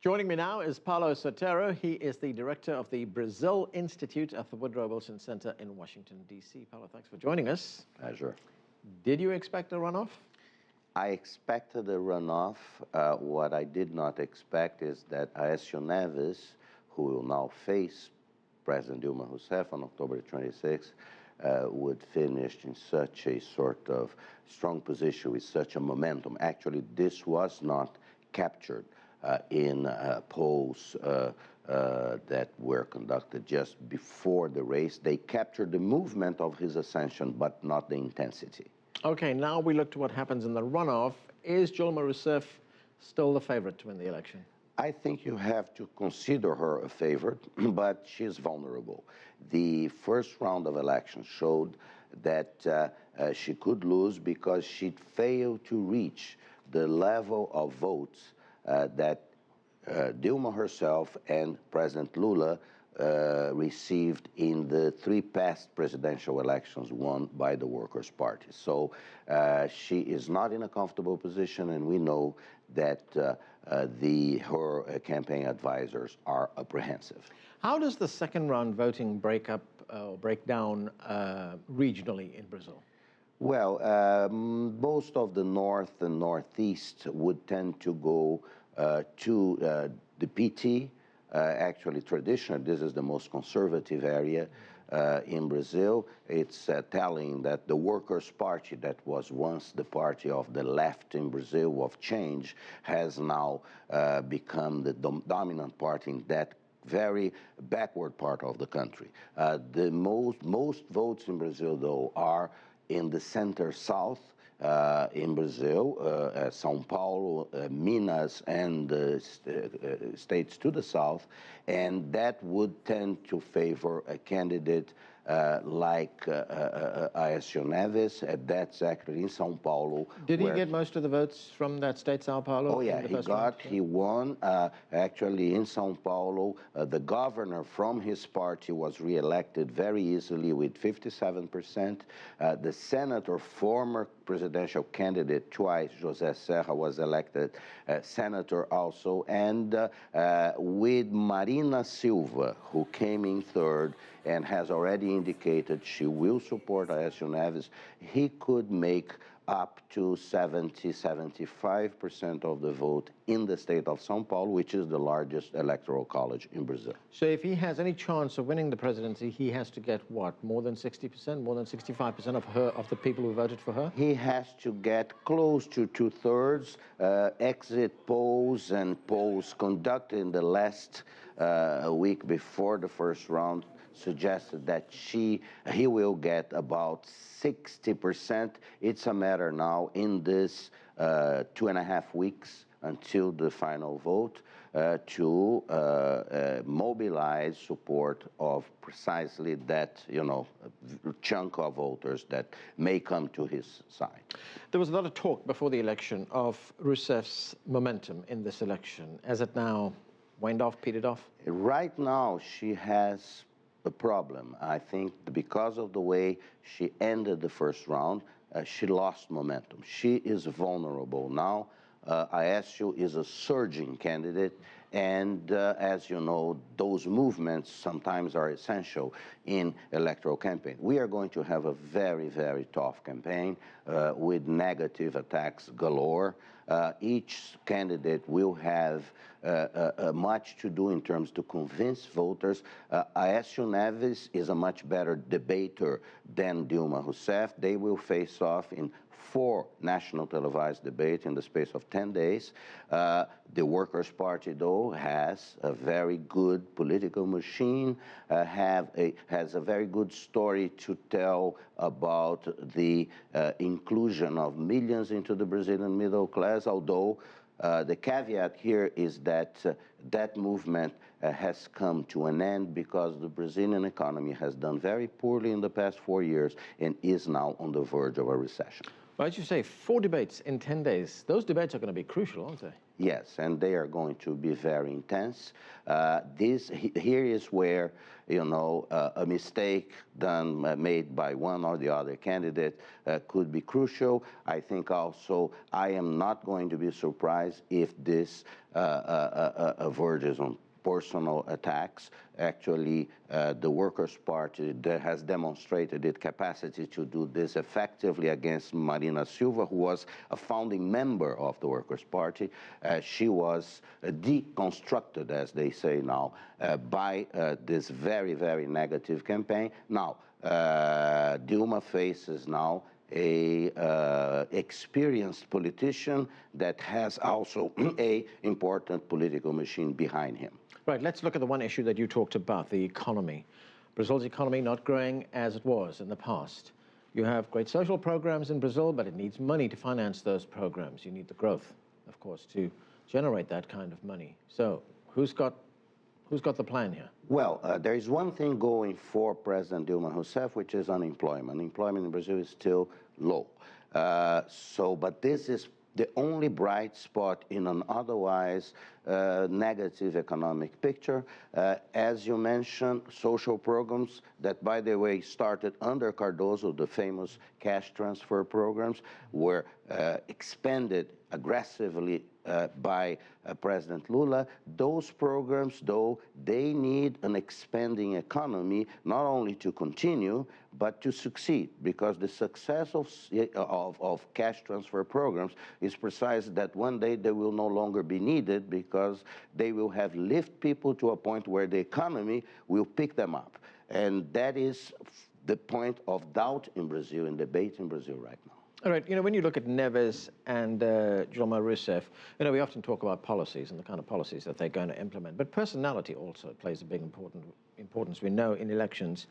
Joining me now is Paulo Sotero. He is the director of the Brazil Institute at the Woodrow Wilson Center in Washington, D.C. Paulo, thanks for joining us. Pleasure. Did you expect a runoff? I expected a runoff. What I did not expect is that Aécio Neves, who will now face President Dilma Rousseff on October 26th, would finish in such a sort of strong position with such a momentum. Actually, this was not captured in polls that were conducted just before the race. They captured the movement of his ascension, but not the intensity. Okay, now we look to what happens in the runoff. Is Dilma Rousseff still the favorite to win the election? I think you have to consider her a favorite, but she's vulnerable. The first round of elections showed that she could lose because she'd failed to reach the level of votes that Dilma herself and President Lula received in the three past presidential elections won by the Workers' Party. So she is not in a comfortable position, and we know that her campaign advisors are apprehensive. How does the second round voting break down regionally in Brazil? Well, most of the north and northeast would tend to go to the PT. Actually, traditionally, this is the most conservative area in Brazil. It's telling that the Workers' Party, that was once the party of the left in Brazil, of change, has now become the dominant party in that very backward part of the country. The most votes in Brazil, though, are in the center-south in Brazil, São Paulo, Minas, and the states to the south, and that would tend to favor a candidate like Aécio Neves. That's actually in São Paulo. Did he get most of the votes from that state, São Paulo? Oh, yeah, he won. Actually, in São Paulo, the governor from his party was reelected very easily with 57%. The senator, former presidential candidate twice, José Serra, was elected senator also. And with Marina Silva, who came in third and has already indicated she will support Aécio Neves, he could make up to 70–75% of the vote in the state of São Paulo, which is the largest electoral college in Brazil. So if he has any chance of winning the presidency, he has to get what, more than 60%, more than 65% of the people who voted for her? He has to get close to two-thirds. Exit polls and polls conducted in the last week before the first round suggested that he will get about 60%. It's a matter now in this 2.5 weeks until the final vote to mobilize support of precisely that, chunk of voters that may come to his side. There was a lot of talk before the election of Rousseff's momentum in this election. Has it now waned off, petered off? Right now, she has a problem. I think because of the way she ended the first round, she lost momentum. She is vulnerable now. Aécio is a surging candidate, and as you know, those movements sometimes are essential in electoral campaign. We are going to have a very, very tough campaign with negative attacks galore. Each candidate will have much to do in terms to convince voters. Aécio Neves is a much better debater than Dilma Rousseff. They will face off in 4 national televised debates in the space of 10 days. The Workers' Party, though, has a very good political machine, has a very good story to tell about the inclusion of millions into the Brazilian middle class, although the caveat here is that that movement has come to an end because the Brazilian economy has done very poorly in the past 4 years and is now on the verge of a recession. But as you say, 4 debates in 10 days. Those debates are going to be crucial, aren't they? Yes, and they are going to be very intense. Here is where, you know, a mistake made by one or the other candidate could be crucial. I think also I am not going to be surprised if this verges on personal attacks. Actually, the Workers' Party has demonstrated its capacity to do this effectively against Marina Silva, who was a founding member of the Workers' Party. She was deconstructed, as they say now, by this very, very negative campaign. Now, Dilma faces now a experienced politician that has also a important political machine behind him. Right, let's look at the one issue that you talked about, the economy. Brazil's economy not growing as it was in the past. You have great social programs in Brazil, but it needs money to finance those programs. You need the growth, of course, to generate that kind of money. So who's got the plan here? Well, there is one thing going for President Dilma Rousseff, which is unemployment. Unemployment in Brazil is still low. But this is the only bright spot in an otherwise negative economic picture. As you mentioned, social programs that, by the way, started under Cardoso, the famous cash transfer programs, were expanded aggressively by President Lula. Those programs, though, they need an expanding economy, not only to continue, but to succeed, because the success of cash transfer programs is precisely that one day they will no longer be needed, because they will have lifted people to a point where the economy will pick them up. And that is the point of doubt in Brazil, in debate in Brazil right now. All right, you know, when you look at Neves and Dilma Rousseff, you know, we often talk about policies and the kind of policies that they're going to implement, but personality also plays a big importance, we know, in elections.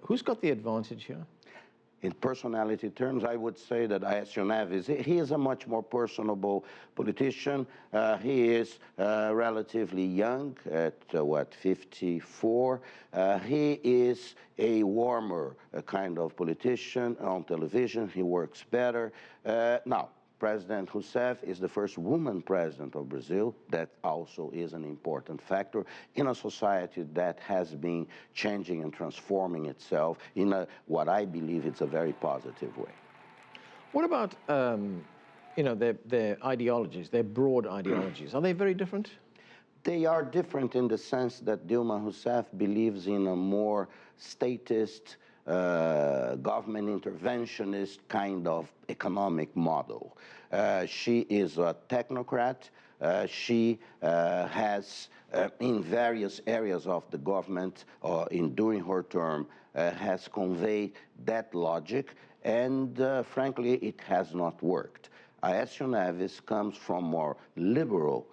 Who's got the advantage here? In personality terms, I would say that Aécio Neves, he is a much more personable politician. He is relatively young, at 54. He is a warmer kind of politician on television. He works better. Now, President Rousseff is the first woman president of Brazil. That also is an important factor in a society that has been changing and transforming itself in what I believe is a very positive way. What about, you know, their ideologies, their broad ideologies? Are they very different? They are different in the sense that Dilma Rousseff believes in a more statist, government interventionist kind of economic model. She is a technocrat. She has, in various areas of the government, during her term, has conveyed that logic, and frankly, it has not worked. Aécio Neves comes from more liberal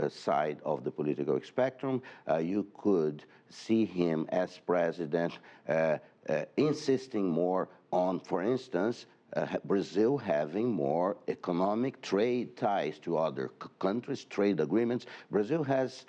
side of the political spectrum. You could see him as president insisting more on, for instance, Brazil having more economic trade ties to other countries, trade agreements. Brazil has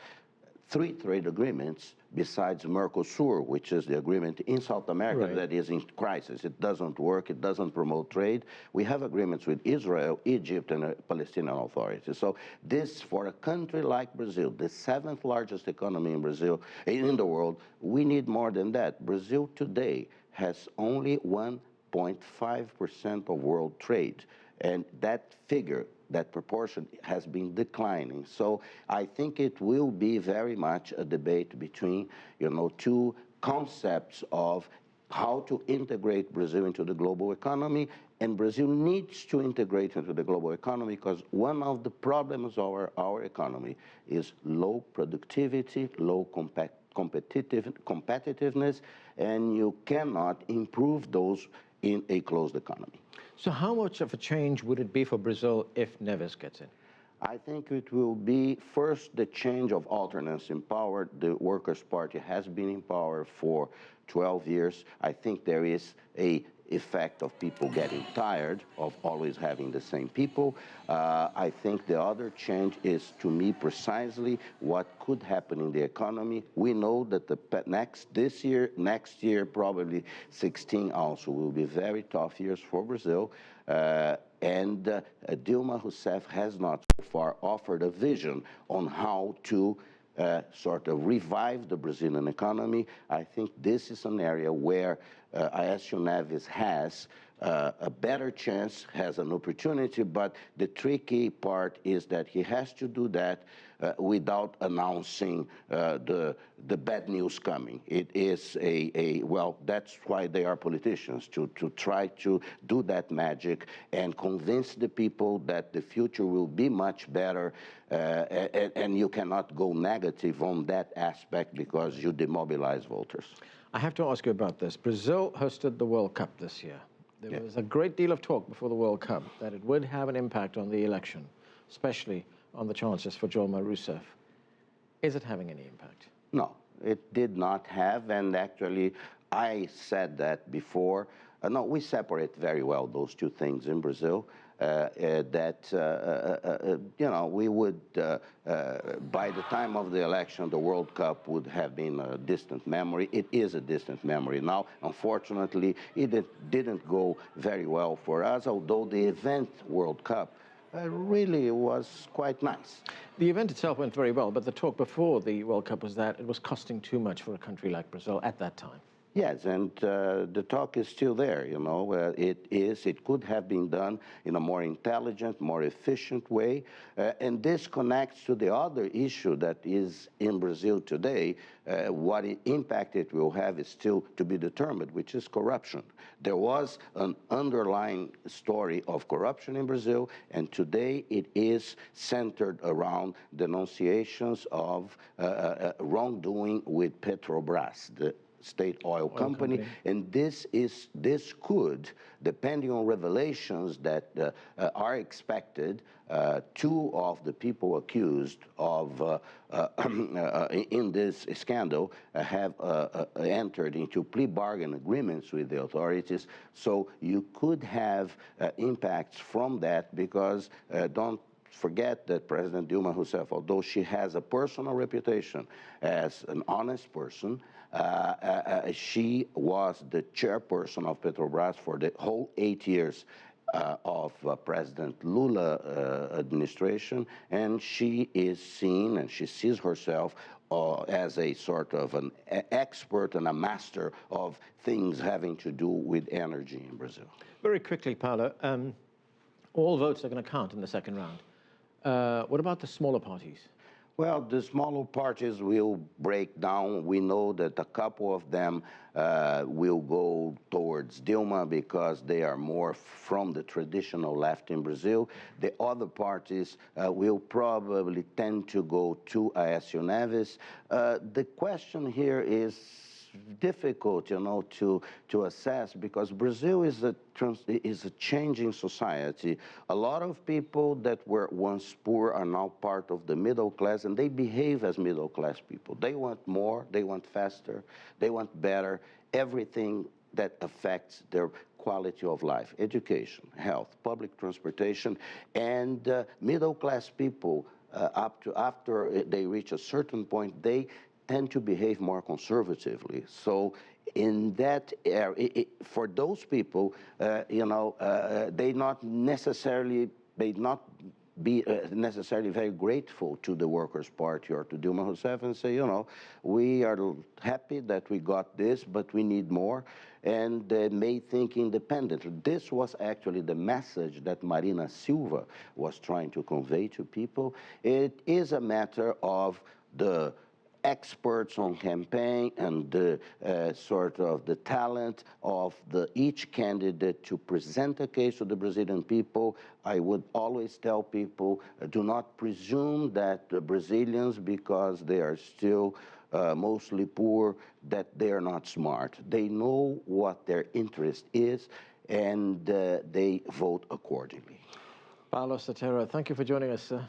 3 trade agreements besides Mercosur, which is the agreement in South America that is in crisis. It doesn't work. It doesn't promote trade. We have agreements with Israel, Egypt, and the Palestinian Authority. So this, for a country like Brazil, the 7th largest economy in the world, we need more than that. Brazil today has only 1.5% of world trade, and that figure, that proportion, has been declining. So I think it will be very much a debate between, you know, 2 concepts of how to integrate Brazil into the global economy. And Brazil needs to integrate into the global economy, because one of the problems of our economy is low productivity, low competitiveness, and you cannot improve those in a closed economy. So how much of a change would it be for Brazil if Neves gets in? I think it will be, first, the change of alternance in power. The Workers' Party has been in power for 12 years. I think there is a effect of people getting tired of always having the same people. I think the other change is, to me, precisely what could happen in the economy. We know that this year, next year, probably 16 also will be very tough years for Brazil. And Dilma Rousseff has not so far offered a vision on how to sort of revive the Brazilian economy. I think this is an area where Aécio Neves has a better chance, has an opportunity, but the tricky part is that he has to do that without announcing the bad news coming. It is well, that's why they are politicians, to try to do that magic and convince the people that the future will be much better, and you cannot go negative on that aspect because you demobilize voters. I have to ask you about this. Brazil hosted the World Cup this year. There was a great deal of talk before the World Cup that it would have an impact on the election, especially on the chances for Dilma Rousseff. Is it having any impact? No, it did not have, and actually I said that before. No, we separate very well those two things in Brazil. You know, we would, by the time of the election, the World Cup would have been a distant memory. It is a distant memory now. Unfortunately, it didn't go very well for us, although the event World Cup really was quite nice. The event itself went very well, but the talk before the World Cup was that it was costing too much for a country like Brazil at that time. Yes, and the talk is still there, you know. It could have been done in a more intelligent, more efficient way. And this connects to the other issue that is in Brazil today. What impact it will have is still to be determined, which is corruption. There was an underlying story of corruption in Brazil, and today it is centered around denunciations of wrongdoing with Petrobras, the state oil company. And this could, depending on revelations that are expected, two of the people accused of in this scandal have entered into plea bargain agreements with the authorities. So you could have impacts from that, because don't forget that President Dilma Rousseff, although she has a personal reputation as an honest person, she was the chairperson of Petrobras for the whole 8 years of President Lula administration, and she is seen, and she sees herself as a sort of an expert and a master of things having to do with energy in Brazil. Very quickly, Paulo, all votes are going to count in the second round. What about the smaller parties? Well, the smaller parties will break down. We know that a couple of them will go towards Dilma because they are more from the traditional left in Brazil. The other parties will probably tend to go to Aécio Neves. The question here is difficult, you know, to assess, because Brazil is a changing society. A lot of people that were once poor are now part of the middle class, and they behave as middle class people. They want more, they want faster, they want better, everything that affects their quality of life: education, health, public transportation. And middle class people, after they reach a certain point, they tend to behave more conservatively. So in that area, for those people, you know, they not be necessarily very grateful to the Workers' Party or to Dilma Rousseff, and say, you know, we are happy that we got this, but we need more, and they may think independently. This was actually the message that Marina Silva was trying to convey to people. It is a matter of the experts on campaign and the sort of the talent of each candidate to present a case to the Brazilian people. I would always tell people, do not presume that the Brazilians, because they are still mostly poor, that they are not smart. They know what their interest is, and they vote accordingly. Paulo Sotero, thank you for joining us, sir.